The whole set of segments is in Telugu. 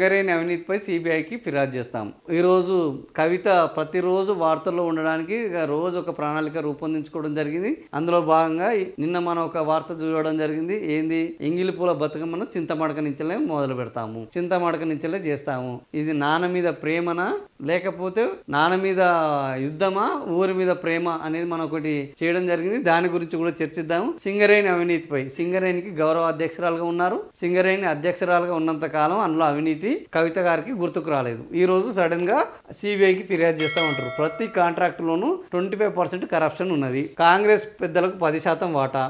సింగరేణి అవినీతిపై సిబిఐకి ఫిర్యాదు చేస్తాం. ఈరోజు కవిత ప్రతిరోజు వార్తల్లో ఉండడానికి రోజు ఒక ప్రణాళిక రూపొందించుకోవడం జరిగింది. అందులో భాగంగా నిన్న మనం ఒక వార్త చూడడం జరిగింది. ఏంది, ఎంగిలి పూల బతుకమ్మను చింతమడక నుంచెలే మొదలు పెడతాము, చింతమడక నుంచెలే చేస్తాము. ఇది నాన్న మీద ప్రేమనా లేకపోతే నాన్న మీద యుద్ధమా, ఊరి మీద ప్రేమ అనేది మనం ఒకటి చేయడం జరిగింది. దాని గురించి కూడా చర్చిద్దాము. సింగరేణి అవినీతిపై, సింగరేణికి గౌరవ అధ్యక్షురాలుగా ఉన్నారు. సింగరేణి అధ్యక్షురాలుగా ఉన్నంత కాలం అందులో అవినీతి కవిత గారికి గుర్తుకు రాలేదు. ఈ రోజు సడన్ గా సిబిఐకి ఫిర్యాదు చేస్తూ ఉంటారు. ప్రతి కాంట్రాక్ట్ లోనూ 25% కరప్షన్ ఉన్నది. కాంగ్రెస్ పెద్దలకు 10% వాటా.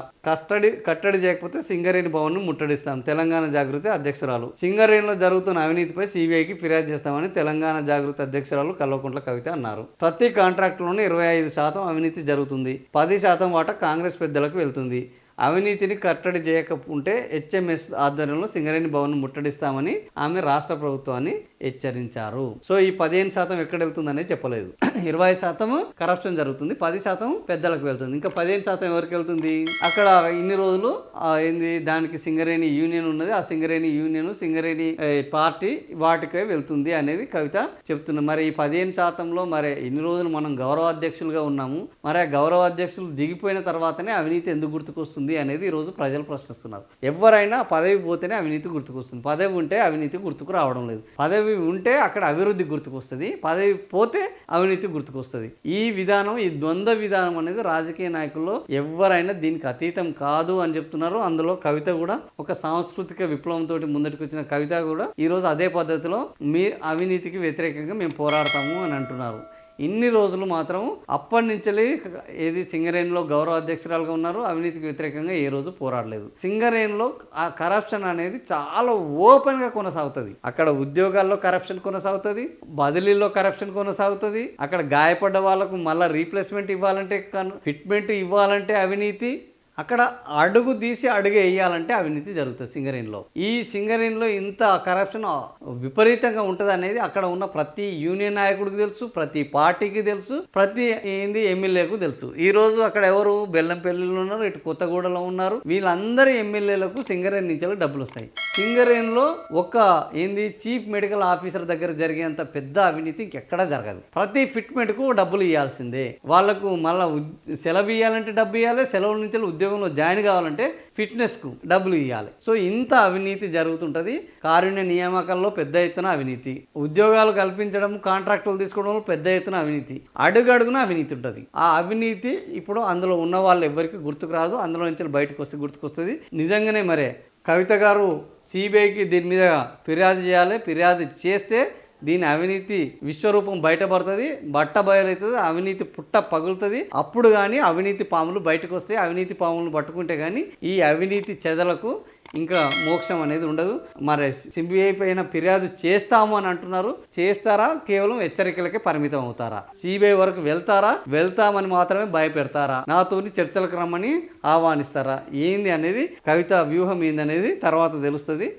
కట్టడి చేయకపోతే సింగరేణి భవన్ ను ముట్టడిస్తాం. తెలంగాణ జాగృతి అధ్యక్షురాలు. సింగరేణిలో జరుగుతున్న అవినీతిపై సిబిఐకి ఫిర్యాదు చేస్తామని తెలంగాణ జాగృతి అధ్యక్షురాలు కల్వకుంట్ల కవిత అన్నారు. ప్రతి కాంట్రాక్ట్ లోనూ 25% అవినీతి జరుగుతుంది. 10% వాటా కాంగ్రెస్ పెద్దలకు వెళ్తుంది. అవినీతిని కట్టడి చేయకుంటే హెచ్ఎంఎస్ ఆధ్వర్యంలో సింగరేణి భవన్ ముట్టడిస్తామని ఆమె రాష్ట్ర ప్రభుత్వాన్ని హెచ్చరించారు. సో ఈ 15% ఎక్కడ వెళ్తుందనే చెప్పలేదు. 20% కరప్షన్ జరుగుతుంది, 10% పెద్దలకు వెళ్తుంది. ఇంకా 15% ఎవరికి వెళ్తుంది? అక్కడ ఇన్ని రోజులు ఏంది, దానికి సింగరేణి యూనియన్ ఉన్నది. ఆ సింగరేణి యూనియన్, సింగరేణి పార్టీ వాటికే వెళ్తుంది అనేది కవిత చెప్తున్నారు. మరి ఈ 15%లో మరి ఇన్ని రోజులు మనం గౌరవ అధ్యక్షులుగా ఉన్నాము. మరి ఆ గౌరవ అధ్యక్షులు దిగిపోయిన తర్వాతనే అవినీతి ఎందుకు గుర్తుకొస్తుంది అనేది ఈరోజు ప్రజలు ప్రశ్నిస్తున్నారు. ఎవరైనా పదవి పోతేనే అవినీతి గుర్తుకొస్తుంది. పదవి ఉంటే అవినీతి గుర్తుకు రావడం లేదు. పదవి ఉంటే అక్కడ అభివృద్ధి గుర్తుకొస్తుంది, పదవి పోతే అవినీతి గుర్తుకొస్తుంది. ఈ విధానం, ఈ ద్వంద్వ విధానం అనేది రాజకీయ నాయకుల్లో ఎవరైనా దీనికి అతీతం కాదు అని చెప్తున్నారు. అందులో కవిత కూడా ఒక సాంస్కృతిక విప్లవంతో ముందటికి వచ్చిన కవిత కూడా ఈరోజు అదే పద్ధతిలో మీ అవినీతికి వ్యతిరేకంగా మేము పోరాడతాము అని అంటున్నారు. ఇన్ని రోజులు మాత్రం అప్పటి నుంచి ఏది సింగరేణిలో గౌరవ అధ్యక్షురాలుగా ఉన్నారు. అవినీతికి వ్యతిరేకంగా ఏ రోజు పోరాడలేదు. సింగరేణిలో ఆ కరప్షన్ అనేది చాలా ఓపెన్గా కొనసాగుతుంది. అక్కడ ఉద్యోగాల్లో కరప్షన్ కొనసాగుతుంది, బదిలీలో కరప్షన్ కొనసాగుతుంది. అక్కడ గాయపడ్డ వాళ్ళకు మళ్ళీ రీప్లేస్మెంట్ ఇవ్వాలంటే, ఫిట్మెంట్ ఇవ్వాలంటే అవినీతి. అక్కడ అడుగు తీసి అడుగు వేయాలంటే అవినీతి జరుగుతుంది సింగరేణిలో. ఈ సింగరేణిలో ఇంత కరప్షన్ విపరీతంగా ఉంటుంది అనేది అక్కడ ఉన్న ప్రతి యూనియన్ నాయకుడికి తెలుసు, ప్రతి పార్టీకి తెలుసు, ప్రతి ఎమ్మెల్యేకు తెలుసు. ఈ రోజు అక్కడ ఎవరు బెల్లంపల్లిలో ఉన్నారు, ఇటు కొత్తగూడలో ఉన్నారు. వీళ్ళందరి ఎమ్మెల్యేలకు సింగరేణి నుంచి డబ్బులు వస్తాయి. సింగరేణిలో ఒక చీఫ్ మెడికల్ ఆఫీసర్ దగ్గర జరిగేంత పెద్ద అవినీతి ఇంకెక్కడా జరగదు. ప్రతి ఫిట్మెంట్కు డబ్బులు ఇవ్వాల్సిందే. వాళ్ళకు మళ్ళీ సెలవు ఇవ్వాలంటే డబ్బు ఇవ్వాలి, సెలవుల నుంచి ఉద్యోగంలో జాయిన్ కావాలంటే ఫిట్నెస్కు డబ్బులు ఇవ్వాలి. సో ఇంత అవినీతి జరుగుతుంటుంది. కారుణ్య నియామకాల్లో పెద్ద ఎత్తున అవినీతి, ఉద్యోగాలు కల్పించడం, కాంట్రాక్టులు తీసుకోవడంలో పెద్ద ఎత్తున అవినీతి, అడుగడుగున అవినీతి ఉంటుంది. ఆ అవినీతి ఇప్పుడు అందులో ఉన్న వాళ్ళు ఎవరికి గుర్తుకు రాదు. అందులో నుంచి బయటకు వస్తే గుర్తుకొస్తుంది. నిజంగానే మరే కవిత గారు సిబిఐకి దీని మీద ఫిర్యాదు చేయాలి. ఫిర్యాదు చేస్తే దీని అవినీతి విశ్వరూపం బయటపడుతుంది, బట్ట బయలవుతుంది, అవినీతి పుట్ట పగులుతుంది. అప్పుడు కానీ అవినీతి పాములు బయటకు వస్తాయి. అవినీతి పాములను పట్టుకుంటే కానీ ఈ అవినీతి చెదలకు ఇంకా మోక్షం అనేది ఉండదు. మరి సిబిఐ పైన ఫిర్యాదు చేస్తాము అని అంటున్నారు. చేస్తారా? కేవలం హెచ్చరికలకే పరిమితం అవుతారా? సిబిఐ వరకు వెళ్తామని మాత్రమే భయపెడతారా? నాతోని చర్చలకు రమ్మని ఆహ్వానిస్తారా? ఏంది అనేది, కవిత వ్యూహం ఏంది అనేది తర్వాత తెలుస్తుంది.